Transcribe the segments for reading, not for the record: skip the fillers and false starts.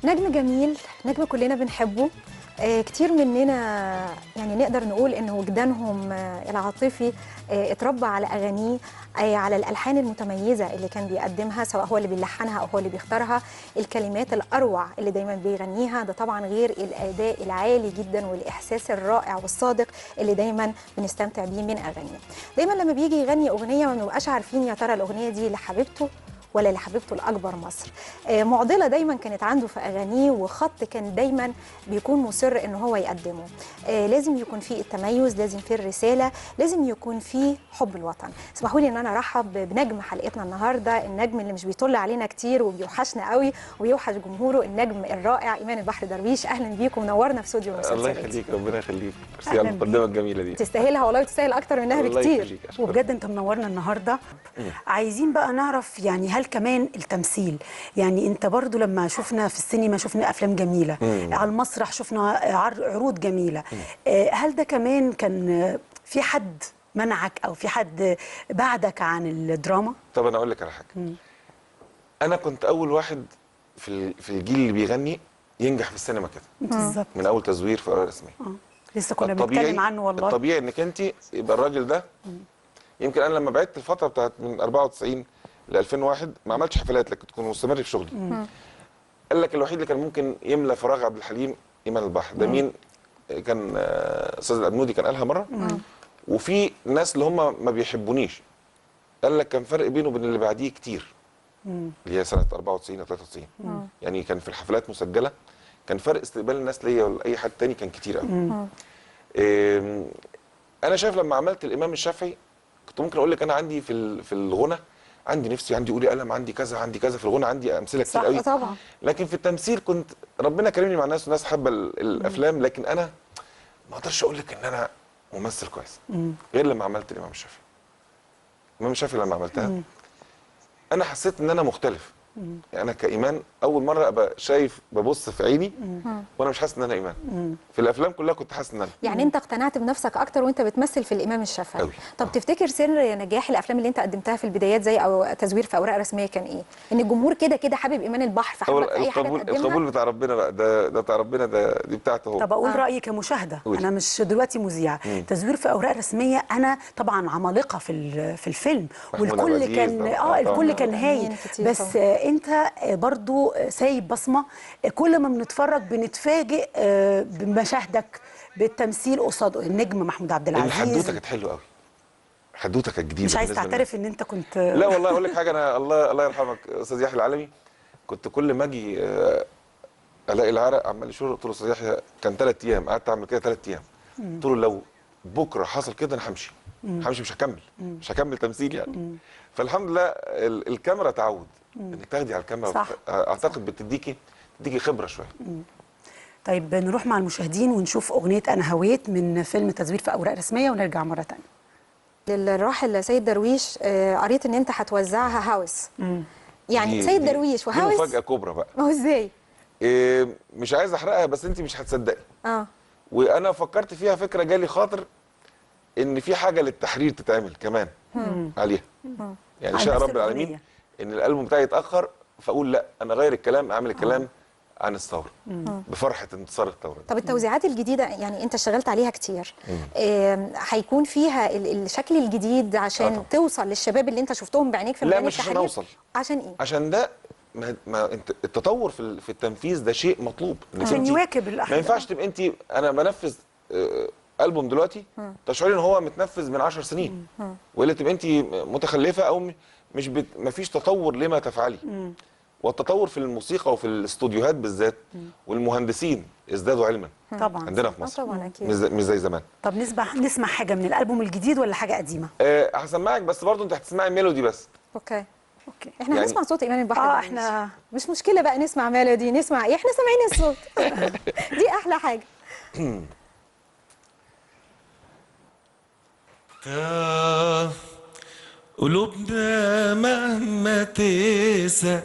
نجم جميل، نجم كلنا بنحبه. كتير مننا يعني نقدر نقول ان وجدانهم العاطفي اتربى على اغانيه، على الالحان المتميزه اللي كان بيقدمها، سواء هو اللي بيلحنها او هو اللي بيختارها، الكلمات الاروع اللي دايما بيغنيها، ده طبعا غير الاداء العالي جدا والاحساس الرائع والصادق اللي دايما بنستمتع بيه من اغانيه. دايما لما بيجي يغني اغنيه ما بنبقاش عارفين يا ترى الاغنيه دي لحبيبته ولا لحبيبته الأكبر مصر. معضلة دايما كانت عنده في أغانيه، وخط كان دايما بيكون مصر إن هو يقدمه. لازم يكون فيه التميز، لازم فيه الرسالة، لازم يكون فيه حب الوطن. اسمحوا لي إن أنا أرحب بنجم حلقتنا النهاردة، النجم اللي مش بيطل علينا كتير وبيوحشنا قوي وبيوحش جمهوره، النجم الرائع إيمان البحر درويش. أهلا بيكم ونورنا في استوديو المسلسلات. الله يخليك، ربنا يخليك، ميرسي على المقدمة الجميلة دي. تستاهلها والله، وتستاهل أكتر منها بكتير. وبجد أنت منورنا النهاردة. عايزين بقى نعرف يعني هل كمان التمثيل، يعني انت برضو لما شفنا في السينما شفنا افلام جميله، على المسرح شفنا عروض جميله، هل ده كمان كان في حد منعك او في حد بعدك عن الدراما؟ طب انا اقول لك على حاجه. انا كنت اول واحد في الجيل اللي بيغني ينجح في السينما كده بالظبط، من اول تزوير في اوراق رسميه. لسه كنا بنتكلم عنه والله. الطبيعي انك انت يبقى الراجل ده. يمكن انا لما بعدت الفتره بتاعت من 94 ل 2001 ما عملتش حفلات، لكن كنت مستمر في شغلي. قال لك الوحيد اللي كان ممكن يملى فراغ عبد الحليم ايمان البحر. ده مين؟ كان استاذ الأبنودي كان قالها مره. وفي ناس اللي هم ما بيحبونيش، قال لك كان فرق بينه وبين اللي بعديه كتير، اللي هي سنه 94 او 93. يعني كان في الحفلات مسجله، كان فرق استقبال الناس ليا ولا اي حد تاني كان كتير قوي. انا شايف لما عملت الامام الشافعي كنت ممكن اقول لك انا عندي في الغنى عندي نفسي، عندي قولي قلم، عندي كذا عندي كذا. في الغنى عندي امثله كتير قوي طبعا. لكن في التمثيل كنت ربنا كرمني مع الناس والناس حابه الافلام، لكن انا ما اقدرش اقول لك ان انا ممثل كويس غير لما عملت الامام الشافعي. الامام الشافعي لما عملتها انا حسيت ان انا مختلف. يعني انا كايمان اول مره ابقى شايف ببص في عيني وانا مش حاسس ان انا ايمان. في الافلام كلها كنت حاسس ان انا يعني انت اقتنعت بنفسك اكتر وانت بتمثل في الامام الشافعي قوي. طب تفتكر سر نجاح الافلام اللي انت قدمتها في البدايات زي او تزوير في اوراق رسميه كان ايه؟ ان الجمهور كده كده حابب ايمان البحر، فحابب اي حاجه تقدمها. القبول بتاع ربنا بقى، ده بتاع ربنا، دي بتاعته هو. طب اقول رايي كمشاهده، انا مش دلوقتي مذيعه. تزوير في اوراق رسميه، انا طبعا عمالقه في الفيلم، والكل كان الكل كان هايل، بس انت برضو سايب بصمه. كل ما بنتفرج بنتفاجئ بمشاهدك بالتمثيل قصاد النجم محمود عبد العزيز. الحدوته كانت حلوه قوي، الحدوته كانت جديده. مش عايز تعترف ان انت كنت لا والله اقول لك حاجه، انا الله يرحمك استاذ يحيى العالمي، كنت كل ما اجي الاقي العرق عمال يشور، قلت له استاذ يحيى كان 3 ايام قعدت اعمل كده 3 ايام، قلت له لو بكره حصل كده انا همشي، مش هكمل تمثيل يعني. فالحمد لله الكاميرا تعود، انك تاخدي على الكاميرا صح. اعتقد بتديكي خبره شويه. طيب نروح مع المشاهدين ونشوف اغنيه انا هويت من فيلم تزوير في اوراق رسميه ونرجع مره ثانيه. للراحل سيد درويش، قريت ان انت هتوزعها هاوس. يعني سيد درويش وهاوس، دي مفاجاه كبرى بقى. ما هو ازاي؟ مش عايز احرقها بس انت مش هتصدقي. وانا فكرت فيها فكره، جالي خاطر ان في حاجه للتحرير تتعمل كمان عليها. يعني شاء رب العالمين ان الالبوم بتاعي يتاخر، فاقول لا انا غير الكلام، اعمل الكلام عن الثوره بفرحه انتصار الثوره. طب التوزيعات الجديده يعني انت اشتغلت عليها كتير، هيكون فيها الشكل الجديد عشان توصل للشباب اللي انت شفتهم بعينيك في ميدان التحرير؟ لا مش عشان اوصل. عشان ايه؟ عشان ده ما انت التطور في التنفيذ ده شيء مطلوب، عشان يواكب الاحداث. ما ينفعش تبقى انت انا بنفذ ألبوم دلوقتي تشعري ان هو متنفذ من 10 سنين، ولا تبقى انت متخلفه او مش ما فيش تطور لما تفعلي. والتطور في الموسيقى وفي الاستوديوهات بالذات، والمهندسين ازدادوا علما طبعا عندنا في مصر. طبعا اكيد، مش زي زمان. طب نسمع حاجه من الالبوم الجديد ولا حاجه قديمه؟ هسمعك، بس برضه انت هتسمعي ميلودي بس. اوكي احنا يعني هنسمع صوت ايمان البحر. احنا مش مشكله بقى نسمع ميلودي، نسمع ايه، احنا سامعين الصوت. دي احلى حاجه. قلوبنا مهما تقسى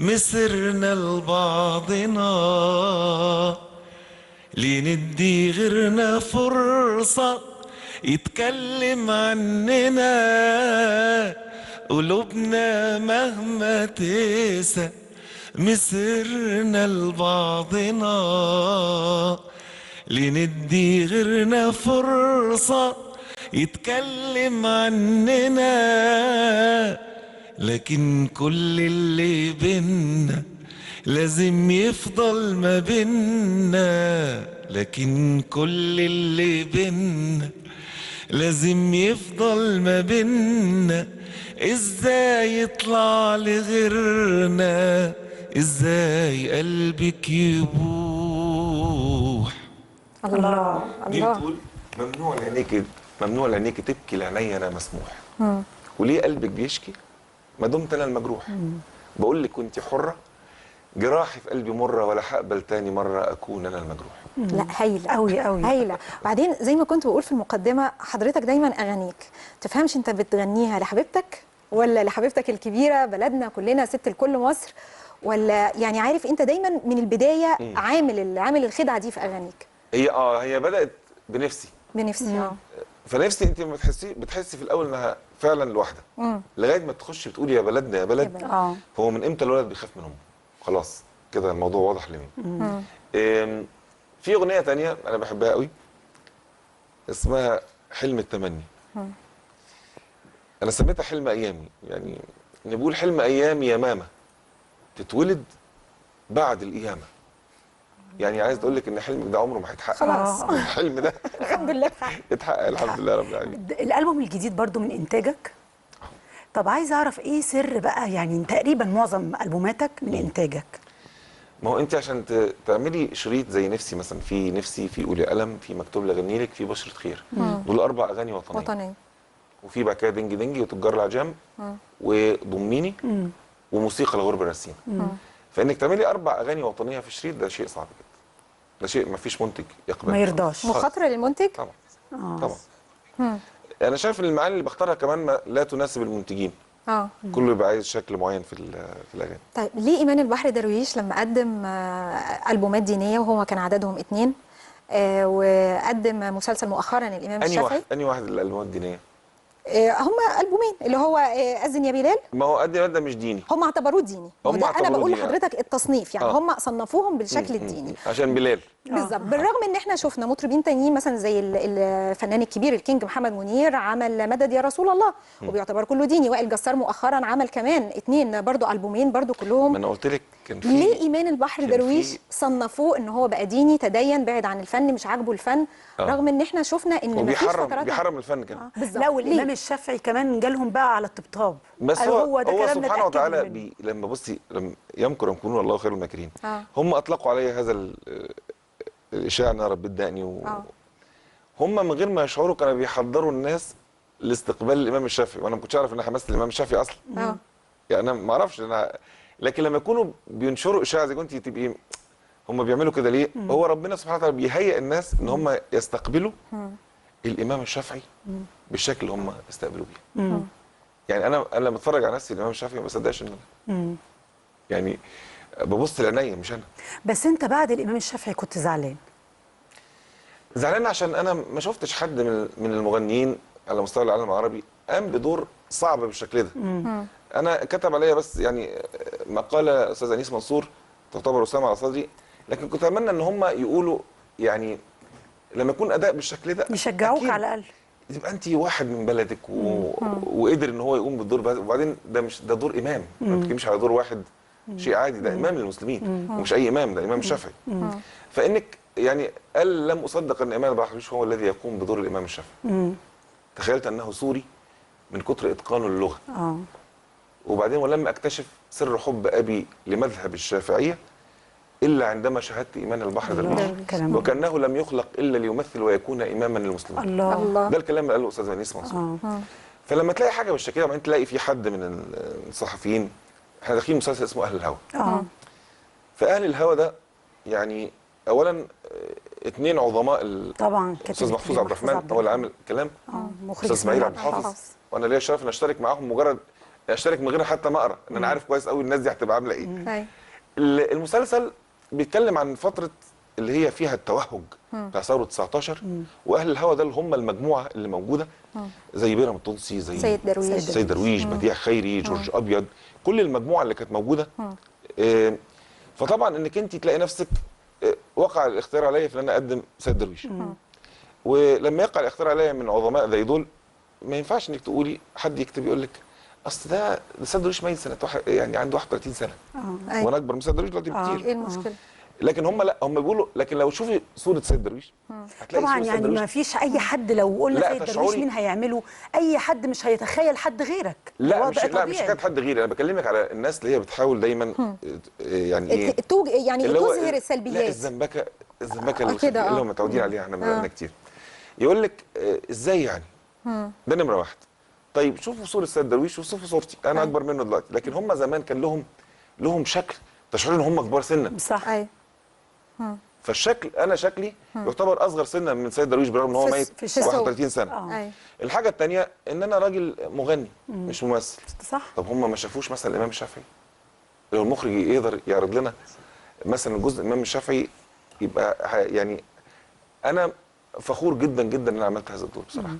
مسرنا لبعضنا، لندي غيرنا فرصة يتكلم عننا. قلوبنا مهما تقسى مسرنا لبعضنا، لندي غيرنا فرصة يتكلم عننا، لكن كل اللي بينا لازم يفضل ما بينا، لكن كل اللي بينا لازم يفضل ما بينا. ازاي يطلع لغيرنا، ازاي قلبك يبوح. الله دي الله. بتقول ممنوع لعينيك تبكي، لعيني انا مسموح. وليه قلبك بيشكي ما دمت انا المجروح؟ بقول لك كنت حره، جراحي في قلبي مره، ولا هقبل تاني مره اكون انا المجروح. لا هايله قوي قوي هايله. بعدين زي ما كنت بقول في المقدمه، حضرتك دايما اغانيك تفهمش انت بتغنيها لحبيبتك ولا لحبيبتك الكبيره بلدنا كلنا ست الكل مصر، ولا يعني عارف انت دايما من البدايه عامل الخدعه دي في اغانيك. هي بدات بنفسي بنفسي فنفسي انت ما بتحسي في الاول انها فعلا لوحدها، لغايه ما تخشي بتقولي يا بلدنا يا بلد. فهو من امتى الولد بيخاف من امه؟ خلاص كده الموضوع واضح لمين. في اغنيه تانية انا بحبها قوي اسمها حلم التمني. انا سميتها حلم ايامي، يعني نقول حلم ايامي يا ماما تتولد بعد القيامه. يعني عايز اقول لك ان حلمك ده عمره ما هيتحقق. خلاص. الحلم ده الحمد لله اتحقق الحمد لله رب العالمين. الالبوم الجديد برضو من انتاجك؟ طب عايز اعرف ايه سر بقى، يعني تقريبا معظم البوماتك من انتاجك. ما هو انت عشان تعملي شريط زي نفسي مثلا، في نفسي، في قولي قلم، في مكتوب لي اغني لك، في بشرة خير، دول 4 اغاني وطنيه. وفي بعد كده دنجي دنجي وتجار العجام وضميني وموسيقى الغرب الرسيم. فانك تعملي 4 اغاني وطنيه في شريط ده شيء صعب جدا، ده شيء ما فيش منتج يقبل ما يرضاش. مخاطره للمنتج طبعا. طبعا. انا شايف ان المعاني اللي بختارها كمان لا تناسب المنتجين. كله يبقى عايز شكل معين في الاغاني. طيب ليه ايمان البحر درويش لما قدم البومات دينيه وهو كان عددهم 2 وقدم مسلسل مؤخرا الامام الشافعي؟ انهي واحد الالبومات الدينيه؟ هم ألبومين اللي هو أذن يا بلال. ما هو أذن ده مش ديني، هم اعتبروه ديني. ده انا بقول لحضرتك التصنيف، يعني هم صنفوهم بالشكل الديني عشان بلال. بالظبط. بالرغم ان احنا شفنا مطربين تانيين مثلا زي الفنان الكبير الكينج محمد منير عمل مدد يا رسول الله وبيعتبر كله ديني. وائل جسار مؤخرا عمل كمان 2 برضو ألبومين برضو كلهم. ما انا قلت لك كان في ليه ايمان البحر درويش صنفوه ان هو بقى ديني تدين بعد عن الفن مش عاجبه الفن رغم ان احنا شفنا ان مفيش فترات بيحرم الفن كمان. لا والامام الشافعي كمان جالهم بقى على الطبطاب. بس هو سبحانه وتعالى لما بصي لما يمكر يمكرون والله خير الماكرين. هم اطلقوا علي هذا الاشاعه ان انا ربيت دقني هم من غير ما يشعروا كانوا بيحضروا الناس لاستقبال الامام الشافعي، وانا ما كنتش اعرف ان حماسه الامام الشافعي اصلا. يعني انا ما اعرفش لكن لما يكونوا بينشروا اشاعه زي كنت تبقي هم بيعملوا كده ليه؟ هو ربنا سبحانه وتعالى بيهيئ الناس ان هم يستقبلوا الامام الشافعي بالشكل اللي هم استقبلوا بيه. يعني انا لما اتفرج على نفسي الامام الشافعي ما بصدقش ان انا يعني ببص لعينيا مش انا. بس انت بعد الامام الشافعي كنت زعلان؟ زعلان عشان انا ما شفتش حد من المغنيين على مستوى العالم العربي قام بدور صعب بالشكل ده. انا كتب عليا بس يعني مقاله استاذ انيس منصور تعتبر وسام على صدري، لكن كنت اتمنى ان هم يقولوا يعني لما يكون اداء بالشكل ده يشجعوك على الاقل، تبقى انت واحد من بلدك وقدر ان هو يقوم بالدور ده. وبعدين ده دور امام، ما بتتكلمش على دور واحد شيء عادي، ده امام للمسلمين ومش اي امام، ده امام الشافعي. فانك يعني قال لم اصدق ان ايمان البحر هو الذي يقوم بدور الامام الشافعي. تخيلت انه سوري من كتر اتقانه للغه. وبعدين ولم اكتشف سر حب ابي لمذهب الشافعيه الا عندما شاهدت ايمان البحر درويش وكانه لم يخلق الا ليمثل ويكون اماما للمسلمين. الله. ده الكلام اللي قاله الاستاذ انيس منصور. فلما تلاقي حاجه بالشكل ده وبعدين تلاقي في حد من الصحفيين، احنا داخلين مسلسل اسمه اهل الهوى. فاهل الهوى ده يعني اولا 2 عظماء طبعا الاستاذ محفوظ عبد الرحمن هو اللي عامل الكلام، الاستاذ اسماعيل عبد الحافظ، وانا ليا الشرف ان اشترك معاهم، مجرد اشترك من غير حتى ما اقرا ان انا عارف كويس قوي الناس دي هتبقى عامله ايه. المسلسل بيتكلم عن فتره اللي هي فيها التوهج بتاع ثوره 19 واهل الهوى ده اللي هم المجموعه اللي موجوده زي بيرام التونسي، زي سيد درويش، بديع خيري، جورج ابيض، كل المجموعه اللي كانت موجوده فطبعا انك انت تلاقي نفسك وقع الاختيار عليا في ان انا اقدم سيد درويش. ولما يقع الاختيار عليا من عظماء زي دول، ما ينفعش انك تقولي حد يكتب يقول لك اصل ده سيد درويش ميت سنه يعني عنده 31 سنه وانا اكبر من سيد درويش دلوقتي بكتير. ايه المشكله؟ لكن هم لا، هم بيقولوا لكن لو شوفي صوره سيد درويش هتلاقي طبعا صورة سيد يعني درويش. ما فيش اي حد لو قلنا لا، سيد درويش تشعري. مين هيعمله، اي حد مش هيتخيل حد غيرك. لا وضع مش لا مش طبيعي. حكايه حد غيري، انا بكلمك على الناس اللي هي بتحاول دايما يعني ايه يعني اللي هو تظهر لا السلبيات. الزنبكه كده اللي هم متعودين عليها احنا بقالنا كتير. يقول لك ازاي يعني؟ ده نمره واحد. طيب شوفوا صوره سيد درويش وشوفوا صورتي، انا اكبر منه دلوقتي، لكن هم زمان كان لهم شكل تشعرين ان هم كبار سنا. صح. ايوه. فالشكل انا شكلي يعتبر اصغر سنا من سيد درويش برغم ان هو ميت في الشكل. 31 سنه. ايوه. الحاجه الثانيه ان انا راجل مغني مش ممثل. صح. طب هم ما شافوش مثلا الامام الشافعي؟ لو المخرج يقدر يعرض لنا مثلا جزء الامام الشافعي يبقى يعني انا فخور جدا جدا ان انا عملت هذا الدور بصراحه.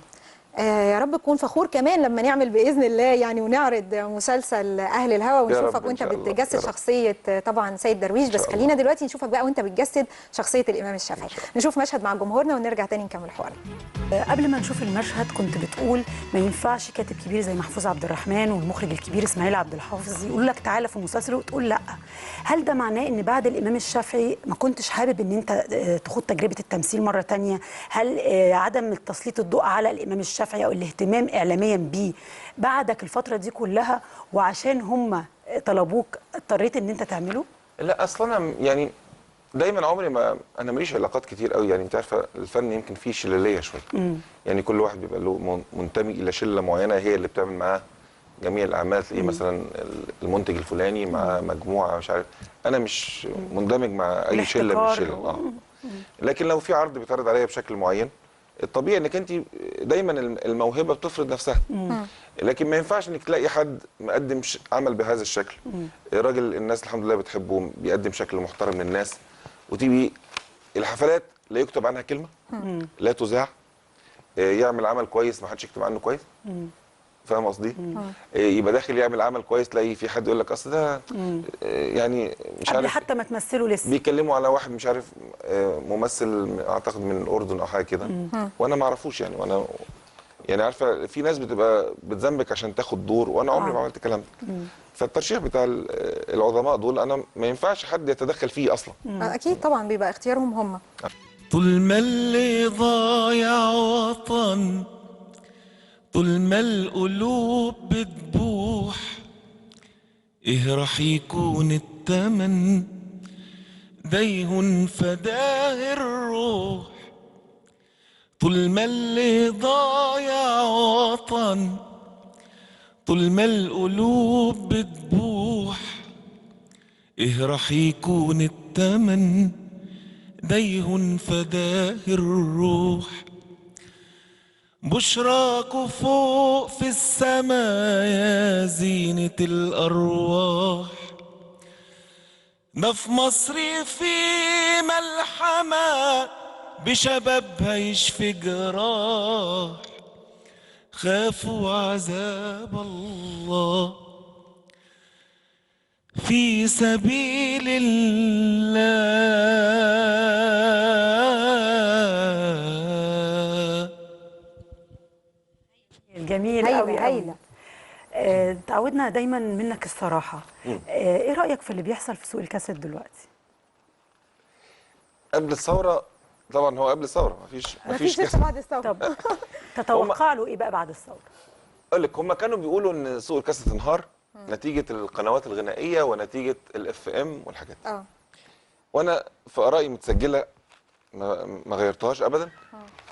يا رب تكون فخور كمان لما نعمل باذن الله يعني ونعرض مسلسل اهل الهوى ونشوفك وانت بتجسد شخصيه طبعا سيد درويش. بس خلينا دلوقتي نشوفك بقى وانت بتجسد شخصيه الامام الشافعي. نشوف مشهد مع جمهورنا ونرجع تاني نكمل حوارنا. قبل ما نشوف المشهد كنت بتقول ما ينفعش كاتب كبير زي محفوظ عبد الرحمن والمخرج الكبير اسماعيل عبد الحافظ يقول لك تعالى في المسلسل وتقول لا. هل ده معناه ان بعد الامام الشافعي ما كنتش حابب ان انت تخوض تجربه التمثيل مره تانية؟ هل عدم تسليط الضوء على الامام الشافعي او الاهتمام اعلاميا بيه بعدك الفتره دي كلها وعشان هم طلبوك اضطريت ان انت تعمله؟ لا اصلا انا يعني دايما عمري ما انا ماليش علاقات كتير قوي، يعني انت عارفه الفن يمكن فيه شلاليه شويه. يعني كل واحد بيبقى له منتمي الى شله معينه هي اللي بتعمل معاه جميع الاعمال. تلاقيه مثلا المنتج الفلاني مع مجموعه مش عارف، انا مش مندمج مع اي شله من الشله. لكن لو في عرض بيتعرض عليا بشكل معين الطبيعي انك انت دايما الموهبه بتفرض نفسها. لكن ما ينفعش انك تلاقي حد مقدم عمل بهذا الشكل، راجل الناس الحمد لله بتحبه بيقدم شكل محترم للناس، وتيجي الحفلات لا يكتب عنها كلمه، لا تذاع، يعمل عمل كويس ما حدش يكتب عنه كويس. فاهم قصدي؟ يبقى داخل يعمل عمل كويس تلاقي في حد يقول لك اصل ده يعني مش عارف حتى ما تمثله لسه بيتكلموا على واحد مش عارف ممثل اعتقد من الاردن او حاجه كده وانا ما اعرفوش يعني. وانا يعني عارفه في ناس بتبقى بتذنبك عشان تاخد دور، وانا عمري ما عملت الكلام ده. فالترشيح بتاع العظماء دول انا ما ينفعش حد يتدخل فيه اصلا. اكيد طبعا بيبقى اختيارهم هم. طول ما اللي ضايع وطن، طول ما القلوب بتبوح، ايه راح يكون التمن؟ دايه فداه الروح. طول ما اللي ضايع وطن، طول ما القلوب بتبوح، ايه راح يكون التمن؟ دايه فداه الروح. بشراكوا فوق في السما يا زينة الأرواح، ده في مصر في ملحمة بشبابها يشفي جراح، خافوا عذاب الله في سبيل الله. جميل قوي هايله. تعودنا دايما منك الصراحه. ايه رايك في اللي بيحصل في سوق الكاسيت دلوقتي؟ قبل الثوره طبعا، هو قبل الثوره مفيش لسه بعد الثوره. طب تتوقع له ايه بقى بعد الثوره؟ اقول لك هم كانوا بيقولوا ان سوق الكاسيت انهار نتيجه القنوات الغنائيه ونتيجه الاف ام والحاجات دي. وانا في ارائي متسجله ما غيرتهاش ابدا،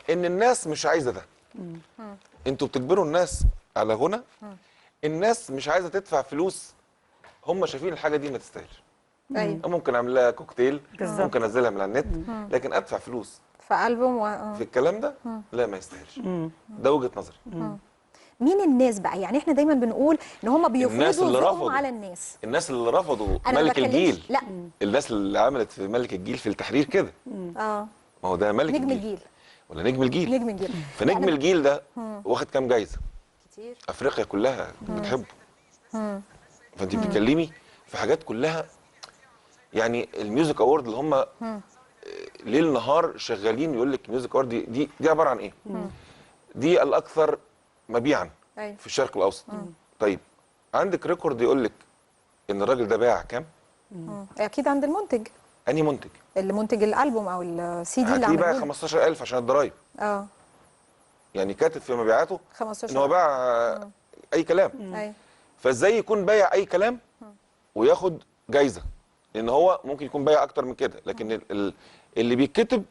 ان الناس مش عايزه ده. انتوا بتجبروا الناس على غنى، الناس مش عايزه تدفع فلوس، هم شايفين الحاجه دي ما تستاهلش. ممكن اعمل لها كوكتيل، ممكن انزلها من على النت، لكن ادفع فلوس في ألبوم في الكلام ده لا ما يستاهلش. ده وجهه نظري. مين الناس بقى؟ يعني احنا دايما بنقول ان هم بيفرضوا ذوقهم على الناس. الناس اللي رفضوا ملك الجيل. لا، الناس اللي عملت في ملك الجيل في التحرير كده. ما هو ده ملك نجم الجيل ولا نجم الجيل؟ نجم الجيل. فنجم الجيل ده واخد كام جايزه؟ كتير. افريقيا كلها بتحبه. فانت بتتكلمي في حاجات كلها يعني الميوزك اوورد اللي هم ليل نهار شغالين يقول لك ميوزك اوورد دي عباره عن ايه؟ دي الاكثر مبيعا في الشرق الاوسط. طيب عندك ريكورد يقول لك ان الراجل ده باع كام؟ اكيد عند المنتج. انهي منتج؟ اللي منتج الالبوم او السي دي اللي هتلاقيه باع عمله 15,000 عشان الضرايب. يعني كاتب في مبيعاته 15 ان هو باع اي كلام. ايوه. فازاي يكون بايع اي كلام وياخد جايزه؟ لان هو ممكن يكون بايع اكتر من كده، لكن اللي بيتكتب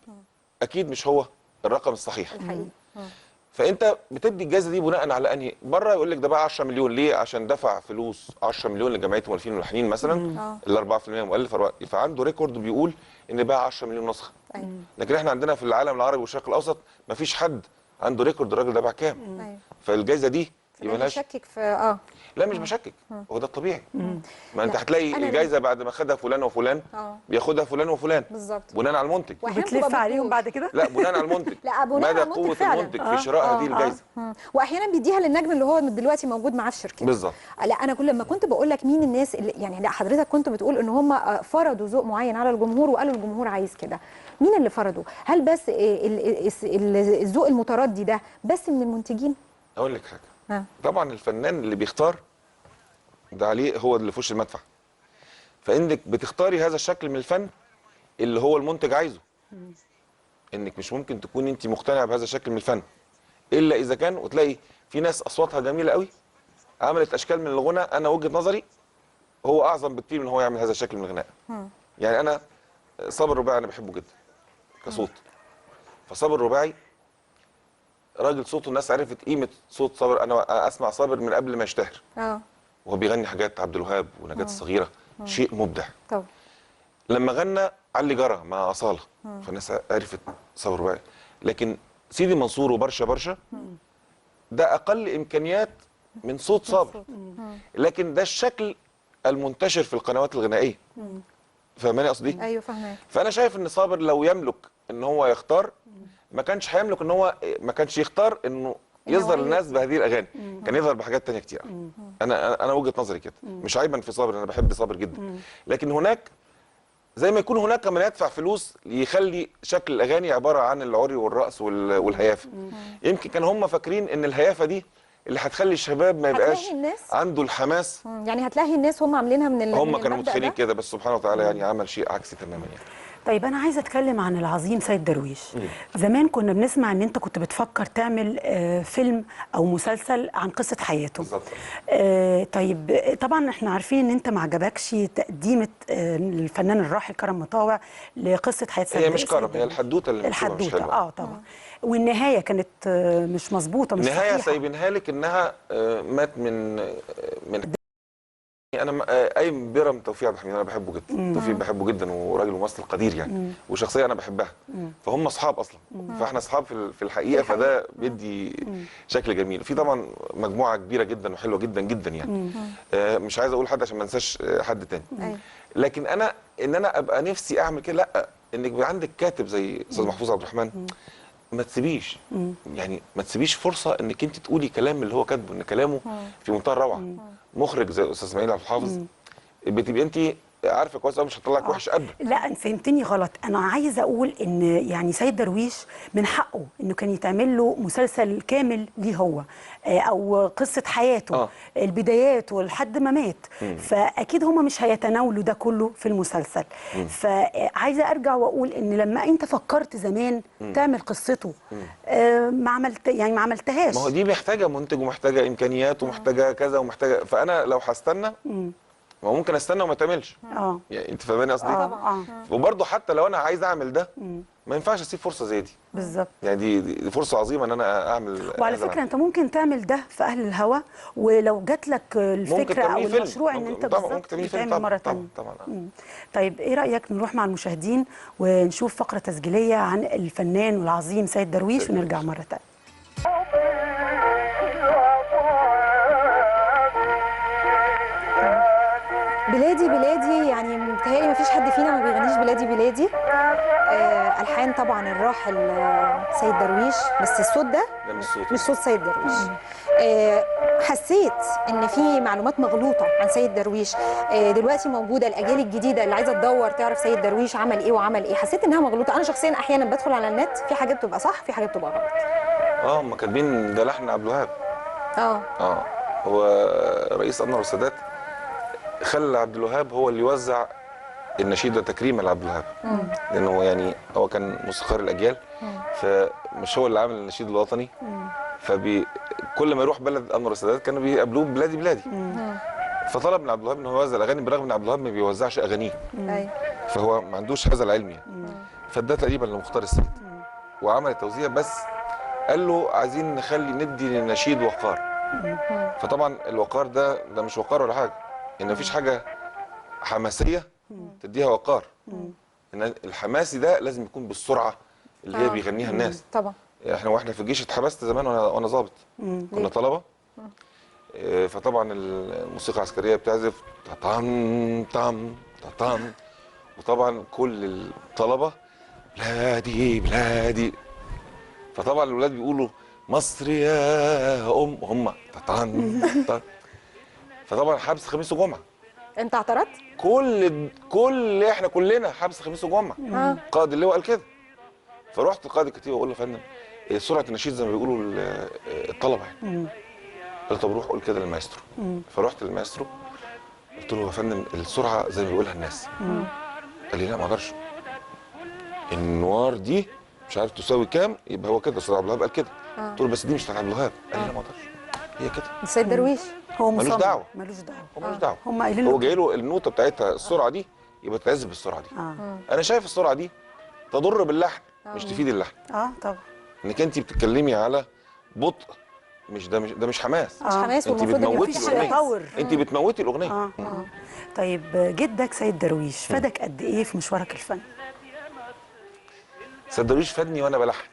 اكيد مش هو الرقم الصحيح الحقيقي. فانت بتدي الجائزه دي بناء على انهي بره يقول لك ده باع 10 مليون ليه؟ عشان دفع فلوس 10 مليون لجمعيه مؤلفين والملحنين مثلا ال 4% مؤلف فعنده ريكورد بيقول ان باع 10 مليون نسخه. لكن احنا عندنا في العالم العربي والشرق الاوسط مفيش حد عنده ريكورد الراجل ده باع كام. فالجائزه دي يبقى لهاش بشكك في لا مش بشكك، هو ده الطبيعي. ما انت هتلاقي الجائزه بعد ما خدها فلان وفلان بياخدها فلان وفلان بالظبط بناء على المنتج. وبتلف عليهم بعد كده؟ لا بناء على المنتج. لا بناء مدى على المنتج قوه فعلا. المنتج في شراء هذه الجائزه. واحيانا بيديها للنجم اللي هو دلوقتي موجود معاه في الشركه. بالظبط. لا انا كل لما كنت بقول لك مين الناس اللي يعني لا حضرتك كنت بتقول ان هم فرضوا ذوق معين على الجمهور وقالوا الجمهور عايز كده. مين اللي فرضوا؟ هل بس الذوق المتردي ده بس من المنتجين؟ اقول لك حاجه. طبعا الفنان اللي بيختار ده عليه هو اللي في وش المدفع. فانك بتختاري هذا الشكل من الفن اللي هو المنتج عايزه. انك مش ممكن تكون انت مقتنعه بهذا الشكل من الفن الا اذا كان وتلاقي في ناس اصواتها جميله قوي عملت اشكال من الغنى انا وجهه نظري هو اعظم بكتير من هو يعمل هذا الشكل من الغناء. يعني انا صابر الرباعي انا بحبه جدا كصوت. فصابر الرباعي راجل صوته الناس عرفت قيمه صوت صابر. انا اسمع صابر من قبل ما يشتهر. وهو بيغني حاجات عبد الوهاب ونجاة الصغيره شيء مبدع. طبعا. لما غنى علي جرى مع اصاله فالناس عرفت صابر الرباعي. لكن سيدي منصور وبرشا برشا ده اقل امكانيات من صوت صابر. لكن ده الشكل المنتشر في القنوات الغنائيه. فاهماني قصدي؟ ايوه فاهمه. فانا شايف ان صابر لو يملك ان هو يختار ما كانش هيملك ان هو ما كانش يختار انه يظهر للناس بهذه الاغاني. كان يظهر بحاجات تانية كتير. انا وجهه نظري كده. مش عيبا في صابر انا بحب صابر جدا. لكن هناك زي ما يكون هناك من يدفع فلوس يخلي شكل الاغاني عباره عن العري والرقص والهيافه. يمكن كان هم فاكرين ان الهيافه دي اللي هتخلي الشباب ما يبقاش عنده الحماس. يعني هتلاقي الناس هم عاملينها هم كانوا متخيلين كده بس سبحانه وتعالى يعني عمل شيء عكسي تماما يعني. طيب أنا عايزة أتكلم عن العظيم سيد درويش. زمان كنا بنسمع إن أنت كنت بتفكر تعمل فيلم أو مسلسل عن قصة حياته. بالظبط. طيب طبعا إحنا عارفين إن أنت ما عجبكش تقديمة الفنان الراحل كرم مطاوع لقصة حياة سيد درويش. هي مش كرم، هي الحدوتة اللي مش حلوة. طبعا. والنهاية كانت مش مظبوطة مش النهاية صحيحة. سايبينها لك إنها مات من انا قايم بيرم توفيق عبد الحميد. انا بحبه جدا. توفيق بحبه جدا وراجل ممثل قدير يعني. وشخصيه انا بحبها. فهم اصحاب اصلا. فاحنا اصحاب في الحقيقه. فده بيدي شكل جميل. في طبعا مجموعه كبيره جدا وحلوه جدا جدا يعني. مش عايز اقول حد عشان ما انساش حد تاني. لكن ان انا ابقى نفسي اعمل كده لا. انك يبقى عندك كاتب زي استاذ محفوظ عبد الرحمن ما تسيبيش يعني ما تسيبيش فرصه انك انت تقولي كلام اللي هو كاتبه ان كلامه في منتهى الروعه. مخرج زي الاستاذ اسماعيل عبد الحافظ بتبقي انت عارفه كويس قوي مش هتطلعك وحش ابدا. لا انت فهمتني غلط. انا عايزه اقول ان يعني سيد درويش من حقه انه كان يتعمل له مسلسل كامل ليه هو او قصه حياته البدايات ولحد ما مات. فاكيد هم مش هيتناولوا ده كله في المسلسل. فعايزه ارجع واقول ان لما انت فكرت زمان تعمل قصته ما عملتهاش. ما هو دي محتاجه منتج ومحتاجه امكانيات ومحتاجه كذا ومحتاجه. فانا لو هستنى ما ممكن استنى وما تعملش. يعني انت فاهماني قصدي؟ طبعا. وبرضه حتى لو انا عايز اعمل ده ما ينفعش اسيب فرصه زي دي. بالظبط. يعني دي فرصه عظيمه ان انا اعمل. وعلى فكره انت ممكن تعمل ده في اهل الهوى ولو جات لك الفكره او المشروع ان انت بالظبط تعمل مره ثانيه. طبعا. طيب ايه رايك نروح مع المشاهدين ونشوف فقره تسجيليه عن الفنان العظيم سيد درويش ونرجع مره ثانيه. بلادي بلادي يعني بتهيألي مفيش حد فينا ما بيغنيش بلادي بلادي. ألحان طبعا الراحل سيد درويش، بس الصوت ده مش صوت سيد درويش. حسيت ان في معلومات مغلوطه عن سيد درويش دلوقتي موجوده، الاجيال الجديده اللي عايزه تدور تعرف سيد درويش عمل ايه وعمل ايه، حسيت انها مغلوطه. انا شخصيا احيانا بدخل على النت في حاجات بتبقى صح، في حاجات بتبقى غلط. هم كاتبين ده لحن عبد الوهاب. هو رئيس انور السادات خلى عبد الوهاب هو اللي يوزع النشيد ده تكريما لعبد الوهاب، لانه يعني هو كان موسيقار الاجيال، فمش هو اللي عامل النشيد الوطني. كل ما يروح بلد انور السادات كانوا بيقابلوه بلادي بلادي. فطلب من عبد الوهاب ان هو يوزع الاغاني، برغم ان عبد الوهاب ما بيوزعش اغانيه، فهو ما عندوش هذا العلم يعني. فده تقريبا لمختار السيد وعمل التوزيع، بس قال له عايزين ندي للنشيد وقار. فطبعا الوقار ده مش وقار ولا حاجه، ان مفيش حاجه حماسيه تديها وقار. ان الحماسي ده لازم يكون بالسرعه اللي هي بيغنيها الناس. طبعا واحنا في الجيش اتحبست زمان وانا ضابط، كنا طلبه. فطبعا الموسيقى العسكريه بتعزف تطام تام تطام، وطبعا كل الطلبه بلادي بلادي، فطبعا الولاد بيقولوا مصر يا هم تطام. فطبعا حبس خميس وجمعه. انت اعترضت؟ احنا كلنا حبس خميس وجمعه. قائد اللواء قال كده. فرحت لقائد الكتيبه واقول له يا فندم سرعه النشيد زي ما بيقولوا الطلبه يعني. قال طب روح قول كده للمايسترو. فرحت للمايسترو قلت له يا فندم السرعه زي ما بيقولها الناس. قال لي لا ما اقدرش، النوار دي مش عارف تساوي كام، يبقى هو كده استاذ عبد الوهاب قال كده. قلت له بس دي مش بتاعت عبد الوهاب. قال لي لا ما اقدرش، هي كده. سيد درويش هو ملوش دعوه، ملوش دعوه، هو ملوش دعوه. هم قايلين هو جاي له النوته بتاعتها السرعه دي، يبقى تعزف بالسرعه دي. انا شايف السرعه دي تضر باللحن مش تفيد اللحن. طبعا انك انت بتتكلمي على بطء، ده مش حماس. مش حماس، انت والمفروض بتموتي الاغنيه. انت بتموتي الاغنيه. طيب جدك سيد درويش فادك قد ايه في مشوارك الفني؟ سيد درويش فادني وانا بلحن.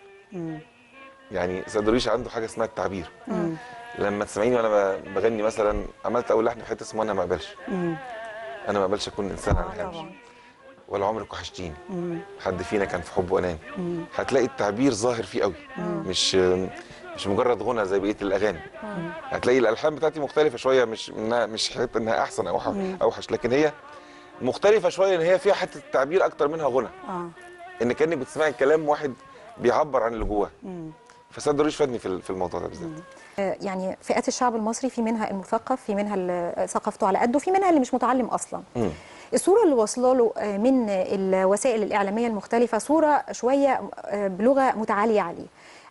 يعني سيد درويش عنده حاجه اسمها التعبير. لما تسمعيني وانا بغني مثلا، عملت اول لحن في حته اسمه انا ما اقبلش. انا ما اقبلش اكون انسان على الهامش، ولا عمرك وحشتيني، حد فينا كان في حب واناني. هتلاقي التعبير ظاهر فيه قوي، مش مجرد غنى زي بقيه الاغاني. هتلاقي الالحان بتاعتي مختلفه شويه، مش حته انها احسن او اوحش، لكن هي مختلفه شويه ان هي فيها حته التعبير اكتر منها غنى. ان كانك بتسمعي كلام واحد بيعبر عن اللي جواه. فسيد درويش فادني في الموضوع ده بالذات. يعني فئات الشعب المصري في منها المثقف، في منها اللي ثقافته على قده، في منها اللي مش متعلم اصلا. الصوره اللي واصله له من الوسائل الاعلاميه المختلفه صوره شويه بلغه متعاليه عليه،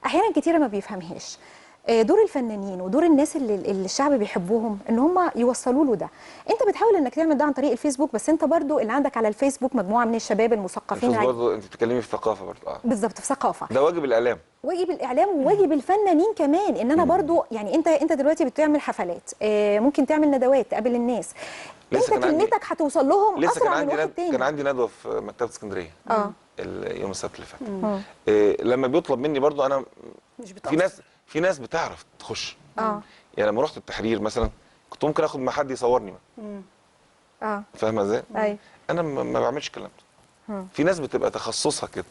احيانا كتيره ما بيفهمهاش. دور الفنانين ودور الناس اللي الشعب بيحبوهم ان هم يوصلوا له ده. انت بتحاول انك تعمل ده عن طريق الفيسبوك، بس انت برضو اللي عندك على الفيسبوك مجموعه من الشباب المثقفين. برضو انت بتتكلمي في ثقافه برضو. بالظبط، في ثقافه. ده واجب الاعلام، واجب الاعلام وواجب الفنانين كمان. ان انا برضو يعني انت دلوقتي بتعمل حفلات، ممكن تعمل ندوات تقابل الناس، انت كلمتك هتوصل لهم اسرع من واحد تاني. كان عندي ندوه في مكتبه اسكندريه يوم السبت اللي فات. لما بيطلب مني برضو انا مش في ناس بتعرف تخش. يعني لما رحت التحرير مثلا كنت ممكن اخد مع حد يصورني. فاهمه ازاي؟ ايوه. انا ما بعملش الكلام ده. في ناس بتبقى تخصصها كده،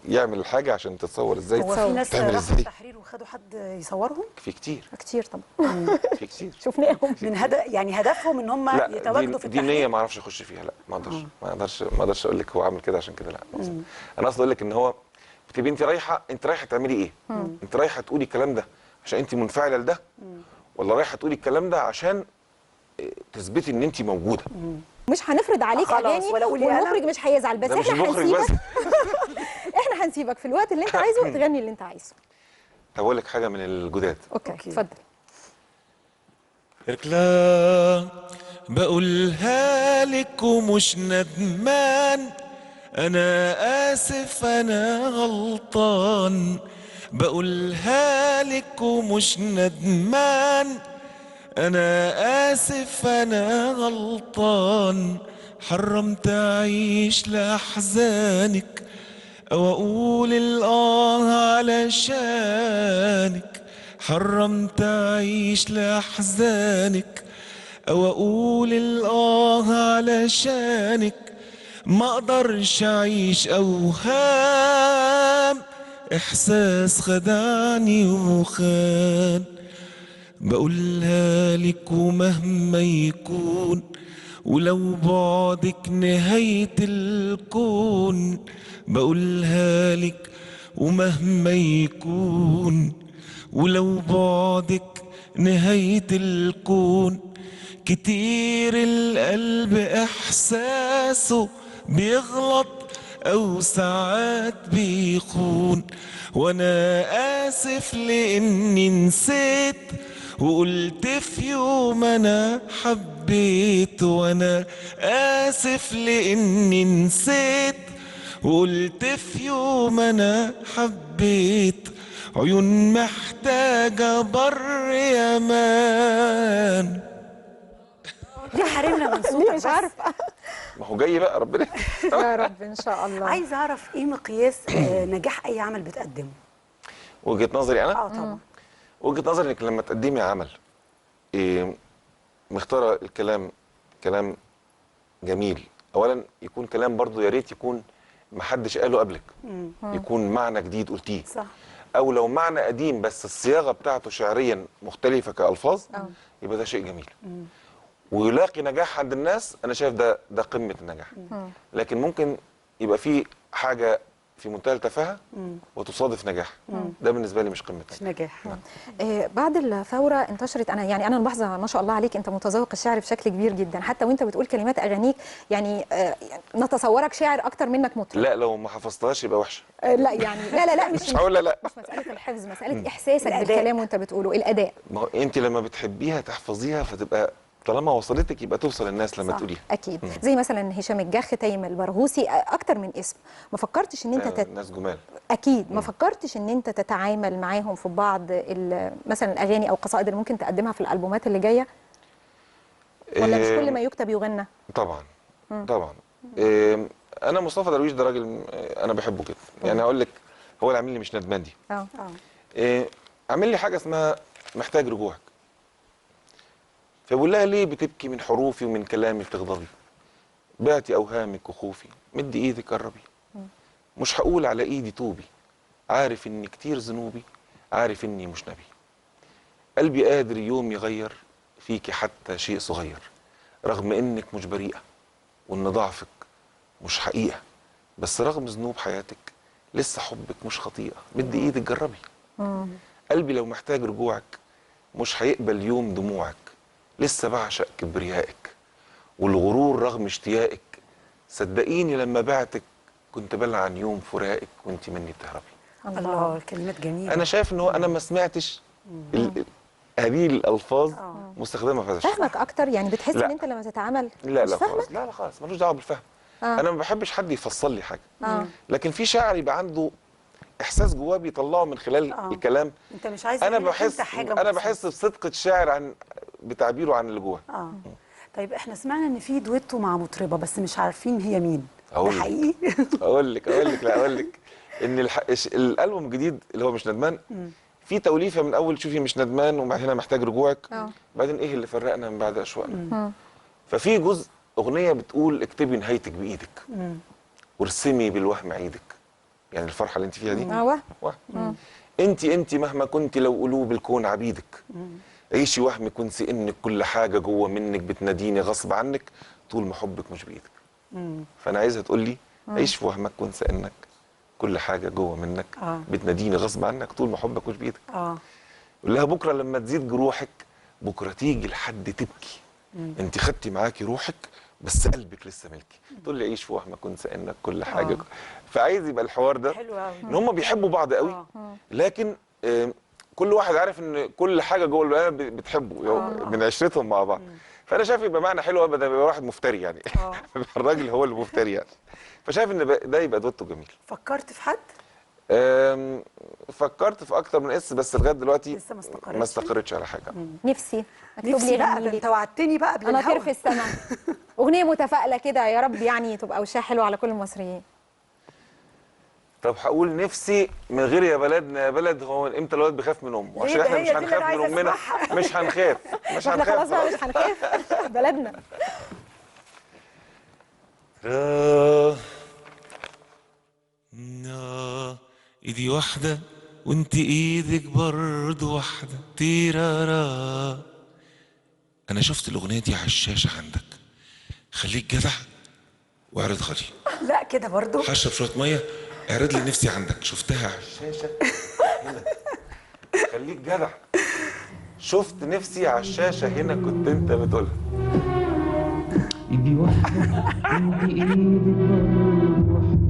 يعمل الحاجه عشان تتصور ازاي. هو في ناس تعمل راحوا التحرير وخدوا حد يصورهم؟ في كتير طبعا. في كتير شفناهم من يعني هدفهم ان هم يتواجدوا في التحرير. دي نيه ما اعرفش اخش فيها. لا ما اقدرش اقول لك هو عامل كده عشان كده. لا انا اصلا اقول لك ان هو بتبقي انت رايحه تعملي ايه؟ انت رايحه تقولي الكلام ده عشان انت منفعله لده، ولا رايحه تقولي الكلام ده عشان تثبتي ان انت موجوده؟ مش هنفرض عليك اغاني والمخرج مش هيزعل، بس احنا هنسيبك. احنا هنسيبك في الوقت اللي انت عايزه تغني اللي انت عايزه. طب اقول لك حاجه من الجداد. اوكي اتفضل. ركلا بقولها لك ومش ندمان، انا اسف انا غلطان. بقولها لك ومش ندمان، انا اسف انا غلطان. حرمت اعيش لاحزانك او اقول الاه علشانك. حرمت اعيش لاحزانك او اقول الاه علشانك. ما اقدرش اعيش اوهام، احساس خدعني وخان. بقولها لك ومهما يكون، ولو بعدك نهاية الكون. بقولها لك ومهما يكون، ولو بعدك نهاية الكون. كتير القلب إحساسه بيغلط أو ساعات بيخون، وأنا آسف لإني نسيت وقلت في يوم أنا حبيت. وأنا آسف لإني نسيت وقلت في يوم أنا حبيت. عيون محتاجة بر يمان. ليه حرمنا من ليه صوتك مش بس؟ عارفه. ما هو جاي بقى ربنا. يا رب ان شاء الله. عايزه اعرف ايه مقياس نجاح اي عمل بتقدمه؟ وجهة نظري انا، طبعا. وجهة نظري انك لما تقدمي عمل مختاره الكلام كلام جميل، اولا يكون كلام برضو يا ريت يكون ما حدش قاله قبلك، يكون معنى جديد قلتيه، صح. او لو معنى قديم بس الصياغه بتاعته شعريا مختلفه كالفاظ، يبقى ده شيء جميل ويلاقي نجاح عند الناس. انا شايف ده قمه النجاح. لكن ممكن يبقى في حاجه في منتهى التفاهه وتصادف نجاح، ده بالنسبه لي مش قمه مش نجاح. بعد الثوره انتشرت، انا ملاحظه ما شاء الله عليك، انت متذوق الشعر بشكل كبير جدا، حتى وانت بتقول كلمات اغانيك يعني نتصورك شاعر اكتر منك مطرب. لا لو ما حفظتهاش يبقى وحشه. لا يعني لا مش هقول لا. مش مساله الحفظ، مساله احساسك بالكلام وانت بتقوله، الاداء. ما هو انت لما بتحبيها تحفظيها فتبقى طالما وصلتك يبقى توصل للناس لما صح. تقوليها. اكيد. زي مثلا هشام الجح، تيم البرغوثي، اكتر من اسم. ما فكرتش ان انت ناس جمال. اكيد ما فكرتش ان انت تتعامل معاهم في بعض مثلا الاغاني او القصائد اللي ممكن تقدمها في الالبومات اللي جايه؟ ولا مش كل ما يكتب يغنى؟ طبعا طبعا. انا مصطفى درويش ده راجل انا بحبه كده، يعني اقول لك هو اللي عامل لي مش ندمان دي. عامل لي حاجه اسمها محتاج رجوعك، فبقول لها ليه بتبكي من حروفي ومن كلامي بتغضبي؟ بعتي اوهامك وخوفي، مدي ايدك قربي، مش هقول على ايدي توبي، عارف اني كتير ذنوبي، عارف اني مش نبي. قلبي قادر يوم يغير فيكي حتى شيء صغير، رغم انك مش بريئة وان ضعفك مش حقيقة، بس رغم ذنوب حياتك لسه حبك مش خطيئة، مدي ايدك جربي. قلبي لو محتاج رجوعك مش هيقبل يوم دموعك، لسه بعشق كبريائك والغرور رغم اشتياقك، صدقيني لما بعتك كنت بلعن يوم فراقك وانت مني بتهربي. الله، الكلمات جميله. انا شايف ان هو انا ما سمعتش هذه الالفاظ مستخدمه في هذا الشيء. فاهمك اكتر، يعني بتحس لا. ان انت لما تتعامل لا خالص، لا خالص، ملوش دعوه بالفهم. انا ما بحبش حد يفصل لي حاجه. لكن في شاعر يبقى عنده احساس جواه بيطلعه من خلال الكلام. انت مش عايز انا بحس بصدق الشاعر عن بتعبيره عن اللي جواه. طيب احنا سمعنا ان في دويتو مع مطربه بس مش عارفين هي مين، ده حقيقي؟ اقول لك ان الالبوم الجديد اللي هو مش ندمان في توليفه من اول شوفي مش ندمان وبعد هنا محتاج رجوعك، بعدين ايه اللي فرقنا من بعد اشواقنا. ففي جزء اغنيه بتقول اكتبي نهايتك بايدك وارسمي بالوهم عيدك، يعني الفرحه اللي انت فيها دي وهم. انت مهما كنت لو قلوب الكون عبيدك، عيشي وهمك وانسي انك كل حاجه جوه منك بتناديني غصب عنك طول ما حبك مش بايدك. فانا عايزها تقول لي عيش في وهمك وانسى انك كل حاجه جوه منك بتناديني غصب عنك طول ما حبك مش بايدك. قول لها بكره لما تزيد جروحك بكره تيجي لحد تبكي، انت خدتي معاكي روحك بس قلبك لسه ملكي. تقول لي عيش في وهمك وانسى انك كل حاجه فعايز يبقى الحوار ده حلو قوي ان هم بيحبوا بعض قوي، لكن كل واحد عارف ان كل حاجه جوه البني بتحبه من عشرتهم مع بعض. فانا شايف يبقى معنى حلو بدل ما يبقى واحد مفتري يعني الراجل هو اللي مفتري يعني. فشايف ان ده يبقى دوتو جميل. فكرت في حد؟ فكرت في اكتر من اسم بس لغايه دلوقتي لسه ما استقرتش على حاجه. نفسي اكتب لي بقى، ده انت وعدتني بقى قبل انا طير في السماء اغنيه متفائله كده يا رب يعني تبقى وشها حلو على كل المصريين. طب هقول نفسي من غير يا بلدنا يا بلد، هو امتى الولد بيخاف من امه؟ عشان احنا مش هنخاف من امنا، مش هنخاف خلاص بقى مش هنخاف بلدنا. ايدي واحدة وانت ايدك برضو واحدة تيرارا. انا شفت الاغنية دي على الشاشة عندك، خليك جدع واعرضها لي. لا كده برضو هشرب شوية مية، اعرض لي نفسي عندك، شفتها على الشاشة هنا. خليك جدع، شفت نفسي على الشاشة هنا كنت انت بتقولها. ايدي واحدة انت ايدك برضو واحدة